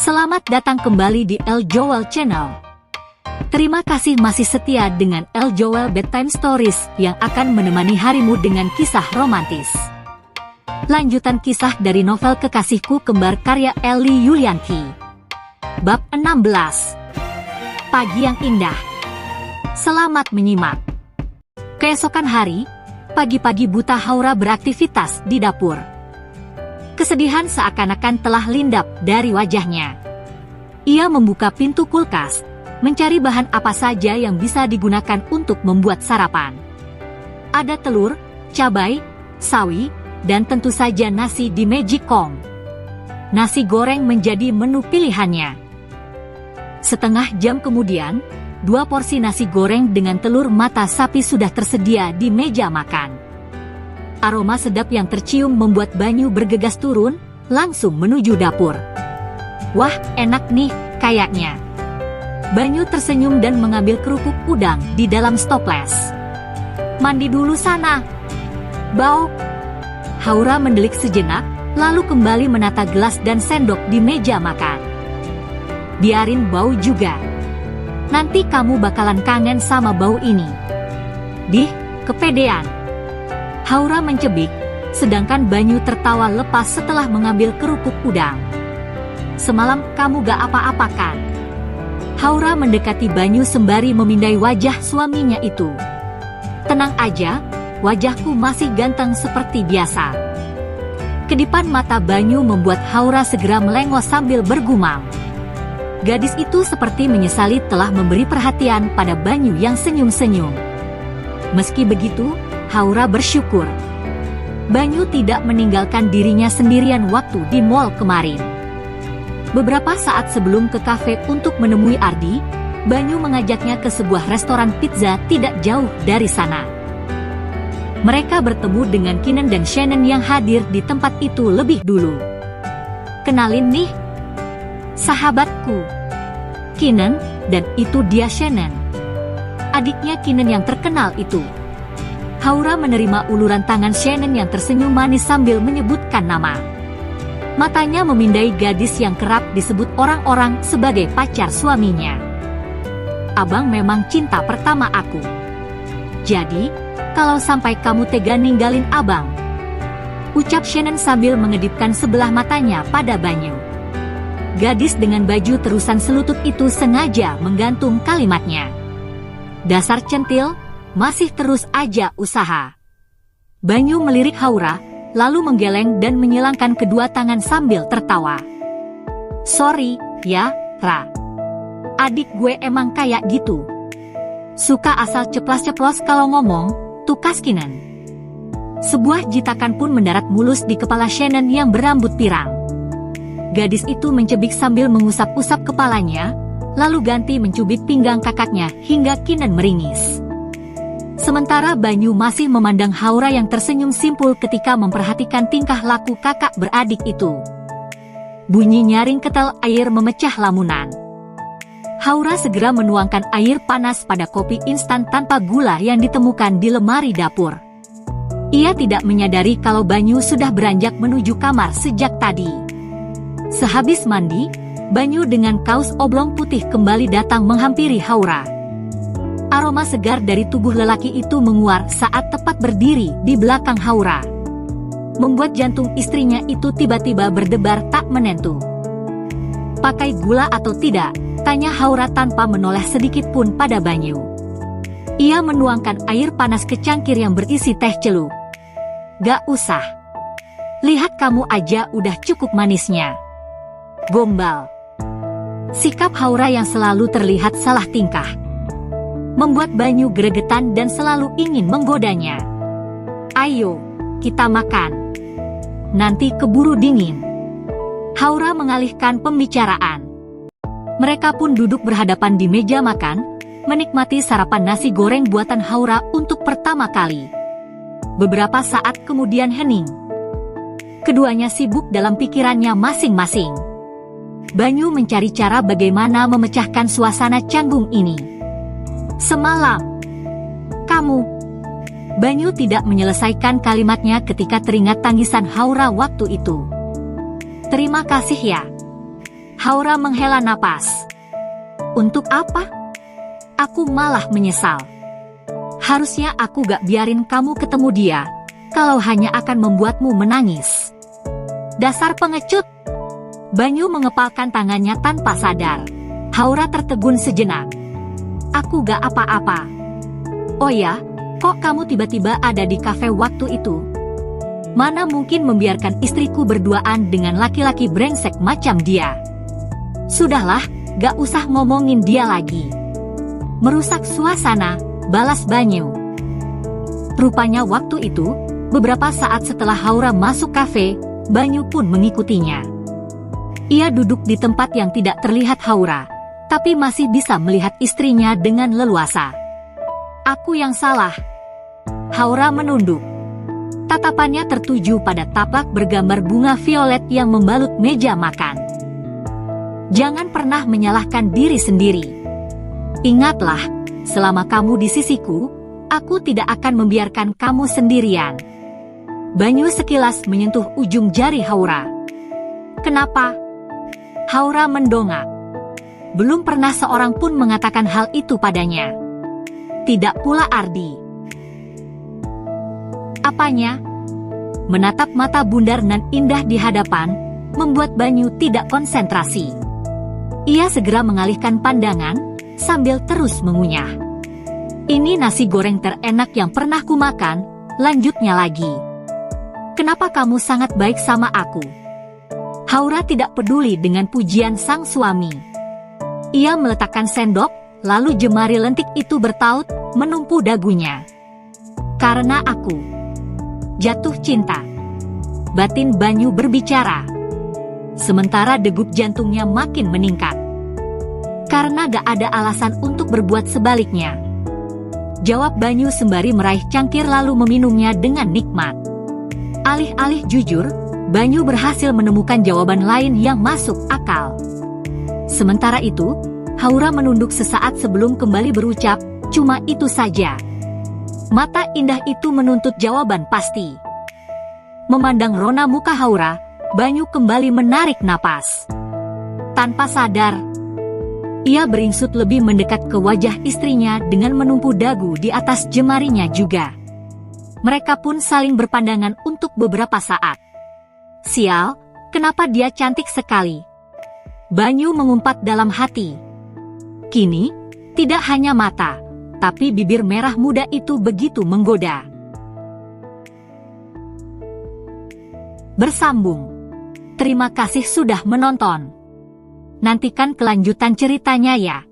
Selamat datang kembali di El Joel Channel. Terima kasih masih setia dengan El Joel Bedtime Stories yang akan menemani harimu dengan kisah romantis. Lanjutan kisah dari novel Kekasihku Kembar karya Elly Yulianti. Bab 16. Pagi yang indah. Selamat menyimak. Keesokan hari, pagi-pagi buta Haura beraktivitas di dapur. Kesedihan seakan-akan telah lindap dari wajahnya. Ia membuka pintu kulkas, mencari bahan apa saja yang bisa digunakan untuk membuat sarapan. Ada telur, cabai, sawi, dan tentu saja nasi di Magicom. Nasi goreng menjadi menu pilihannya. Setengah jam kemudian, 2 porsi nasi goreng dengan telur mata sapi sudah tersedia di meja makan. Aroma sedap yang tercium membuat Banyu bergegas turun, langsung menuju dapur. Wah, enak nih, kayaknya. Banyu tersenyum dan mengambil kerupuk udang di dalam stoples. Mandi dulu sana. Bau. Haura mendelik sejenak, lalu kembali menata gelas dan sendok di meja makan. Biarin bau juga. Nanti kamu bakalan kangen sama bau ini. Dih, kepedean. Haura mencebik, sedangkan Banyu tertawa lepas setelah mengambil kerupuk udang. Semalam kamu gak apa-apa kan? Haura mendekati Banyu sembari memindai wajah suaminya itu. Tenang aja, wajahku masih ganteng seperti biasa. Kedipan mata Banyu membuat Haura segera melengos sambil bergumam. Gadis itu seperti menyesali telah memberi perhatian pada Banyu yang senyum-senyum. Meski begitu, Haura bersyukur Banyu tidak meninggalkan dirinya sendirian waktu di mall kemarin. Beberapa saat sebelum ke kafe untuk menemui Ardi, Banyu mengajaknya ke sebuah restoran pizza tidak jauh dari sana. Mereka bertemu dengan Kinan dan Shannon yang hadir di tempat itu lebih dulu. Kenalin nih, sahabatku, Kinan, dan itu dia Shannon, adiknya Kinan yang terkenal itu. Haura menerima uluran tangan Shannon yang tersenyum manis sambil menyebutkan nama. Matanya memindai gadis yang kerap disebut orang-orang sebagai pacar suaminya. Abang memang cinta pertama aku. Jadi, kalau sampai kamu tega ninggalin abang, ucap Shannon sambil mengedipkan sebelah matanya pada Banyu. Gadis dengan baju terusan selutut itu sengaja menggantung kalimatnya. Dasar centil, masih terus aja usaha. Banyu melirik Haura, lalu menggeleng dan menyilangkan kedua tangan sambil tertawa. Sorry, ya, Ra. Adik gue emang kayak gitu. Suka asal ceplas-ceplos kalau ngomong, tukas Kinan. Sebuah jitakan pun mendarat mulus di kepala Shannon yang berambut pirang. Gadis itu mencebik sambil mengusap-usap kepalanya, lalu ganti mencubit pinggang kakaknya hingga Kinan meringis. Sementara Banyu masih memandang Haura yang tersenyum simpul ketika memperhatikan tingkah laku kakak beradik itu. Bunyi nyaring ketel air memecah lamunan. Haura segera menuangkan air panas pada kopi instan tanpa gula yang ditemukan di lemari dapur. Ia tidak menyadari kalau Banyu sudah beranjak menuju kamar sejak tadi. Sehabis mandi, Banyu dengan kaos oblong putih kembali datang menghampiri Haura. Aroma segar dari tubuh lelaki itu menguar saat tepat berdiri di belakang Haura, membuat jantung istrinya itu tiba-tiba berdebar tak menentu. Pakai gula atau tidak? Tanya Haura tanpa menoleh sedikit pun pada Banyu. Ia menuangkan air panas ke cangkir yang berisi teh celup. Gak usah. Lihat kamu aja udah cukup manisnya. Gombal. Sikap Haura yang selalu terlihat salah tingkah membuat Banyu gregetan dan selalu ingin menggodanya. Ayo, kita makan. Nanti keburu dingin. Haura mengalihkan pembicaraan. Mereka pun duduk berhadapan di meja makan, menikmati sarapan nasi goreng buatan Haura untuk pertama kali. Beberapa saat kemudian hening. Keduanya sibuk dalam pikirannya masing-masing. Banyu mencari cara bagaimana memecahkan suasana canggung ini. Semalam, kamu... Banyu tidak menyelesaikan kalimatnya ketika teringat tangisan Haura waktu itu. Terima kasih ya. Haura menghela napas. Untuk apa? Aku malah menyesal. Harusnya aku gak biarin kamu ketemu dia, kalau hanya akan membuatmu menangis. Dasar pengecut! Banyu mengepalkan tangannya tanpa sadar. Haura tertegun sejenak. Aku gak apa-apa. Oh ya, kok kamu tiba-tiba ada di kafe waktu itu? Mana mungkin membiarkan istriku berduaan dengan laki-laki brengsek macam dia? Sudahlah, gak usah ngomongin dia lagi. Merusak suasana, balas Banyu. Rupanya waktu itu, beberapa saat setelah Haura masuk kafe, Banyu pun mengikutinya. Ia duduk di tempat yang tidak terlihat Haura, tapi masih bisa melihat istrinya dengan leluasa. Aku yang salah. Haura menunduk. Tatapannya tertuju pada taplak bergambar bunga violet yang membalut meja makan. Jangan pernah menyalahkan diri sendiri. Ingatlah, selama kamu di sisiku, aku tidak akan membiarkan kamu sendirian. Banyu sekilas menyentuh ujung jari Haura. Kenapa? Haura mendongak. Belum pernah seorang pun mengatakan hal itu padanya. Tidak pula Ardi. Apanya? Menatap mata bundar nan indah di hadapan, membuat Banyu tidak konsentrasi. Ia segera mengalihkan pandangan, sambil terus mengunyah. Ini nasi goreng terenak yang pernah kumakan, lanjutnya lagi. Kenapa kamu sangat baik sama aku? Haura tidak peduli dengan pujian sang suami. Ia meletakkan sendok, lalu jemari lentik itu bertaut, menumpu dagunya. Karena aku jatuh cinta. Batin Banyu berbicara. Sementara degup jantungnya makin meningkat. Karena gak ada alasan untuk berbuat sebaliknya. Jawab Banyu sembari meraih cangkir lalu meminumnya dengan nikmat. Alih-alih jujur, Banyu berhasil menemukan jawaban lain yang masuk akal. Sementara itu, Haura menunduk sesaat sebelum kembali berucap, cuma itu saja. Mata indah itu menuntut jawaban pasti. Memandang rona muka Haura, Banyu kembali menarik napas. Tanpa sadar, ia beringsut lebih mendekat ke wajah istrinya dengan menumpu dagu di atas jemarinya juga. Mereka pun saling berpandangan untuk beberapa saat. Sial, kenapa dia cantik sekali? Banyu mengumpat dalam hati. Kini, tidak hanya mata, tapi bibir merah muda itu begitu menggoda. Bersambung. Terima kasih sudah menonton. Nantikan kelanjutan ceritanya ya.